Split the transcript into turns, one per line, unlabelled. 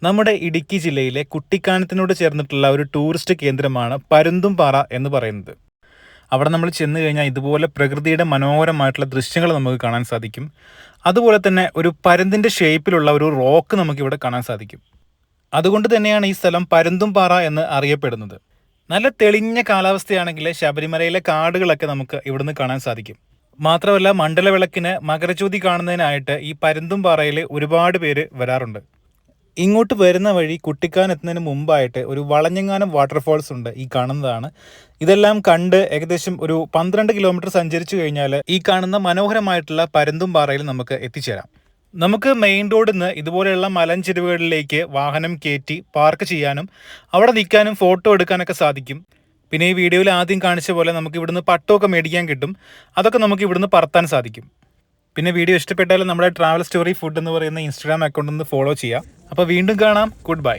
നമ്മുടെ ഇടുക്കി ജില്ലയിലെ കുട്ടിക്കാനത്തിനോട് ചേർന്നിട്ടുള്ള ഒരു ടൂറിസ്റ്റ് കേന്ദ്രമാണ് പരുന്തുംപാറ എന്ന് പറയുന്നത്. അവിടെ നമ്മൾ ചെന്ന് കഴിഞ്ഞാൽ ഇതുപോലെ പ്രകൃതിയുടെ മനോഹരമായിട്ടുള്ള ദൃശ്യങ്ങൾ നമുക്ക് കാണാൻ സാധിക്കും. അതുപോലെ തന്നെ ഒരു പരുന്തിൻ്റെ ഷേപ്പിലുള്ള ഒരു റോക്ക് നമുക്കിവിടെ കാണാൻ സാധിക്കും. അതുകൊണ്ട് തന്നെയാണ് ഈ സ്ഥലം പരുന്തുംപാറ എന്ന് അറിയപ്പെടുന്നത്. നല്ല തെളിഞ്ഞ കാലാവസ്ഥയാണെങ്കിൽ ശബരിമലയിലെ കാടുകളൊക്കെ നമുക്ക് ഇവിടുന്ന് കാണാൻ സാധിക്കും. മാത്രമല്ല, മണ്ഡലവിളക്കിന് മകരജ്യോതി കാണുന്നതിനായിട്ട് ഈ പരുന്തുംപാറയിൽ ഒരുപാട് പേര് വരാറുണ്ട്. ഇങ്ങോട്ട് വരുന്ന വഴി കുട്ടിക്കാനം എത്തുന്നതിന് മുമ്പായിട്ട് ഒരു വളഞ്ഞെങ്ങാനം വാട്ടർഫോൾസ് ഉണ്ട്, ഈ കാണുന്നതാണ്. ഇതെല്ലാം കണ്ട് ഏകദേശം ഒരു 12 കിലോമീറ്റർ സഞ്ചരിച്ചു കഴിഞ്ഞാൽ ഈ കാണുന്ന മനോഹരമായിട്ടുള്ള പരുന്തുംപാറയിൽ നമുക്ക് എത്തിച്ചേരാം. നമുക്ക് മെയിൻ റോഡിൽ നിന്ന് ഇതുപോലെയുള്ള മലഞ്ചെരുവുകളിലേക്ക് വാഹനം കയറ്റി പാർക്ക് ചെയ്യാനും അവിടെ നിൽക്കാനും ഫോട്ടോ എടുക്കാനൊക്കെ സാധിക്കും. പിന്നെ ഈ വീഡിയോയിൽ ആദ്യം കാണിച്ച പോലെ നമുക്ക് ഇവിടുന്ന് പട്ടമൊക്കെ മേടിക്കാൻ കിട്ടും. അതൊക്കെ നമുക്ക് ഇവിടുന്ന് പറത്താൻ സാധിക്കും. പിന്നെ വീഡിയോ ഇഷ്ടപ്പെട്ടാൽ നമ്മുടെ ട്രാവൽ സ്റ്റോറി ഫുഡ് എന്ന് പറയുന്ന ഇൻസ്റ്റാഗ്രാം അക്കൗണ്ടിൽ നിന്ന് ഫോളോ ചെയ്യാം. അപ്പോൾ വീണ്ടും കാണാം. Good bye.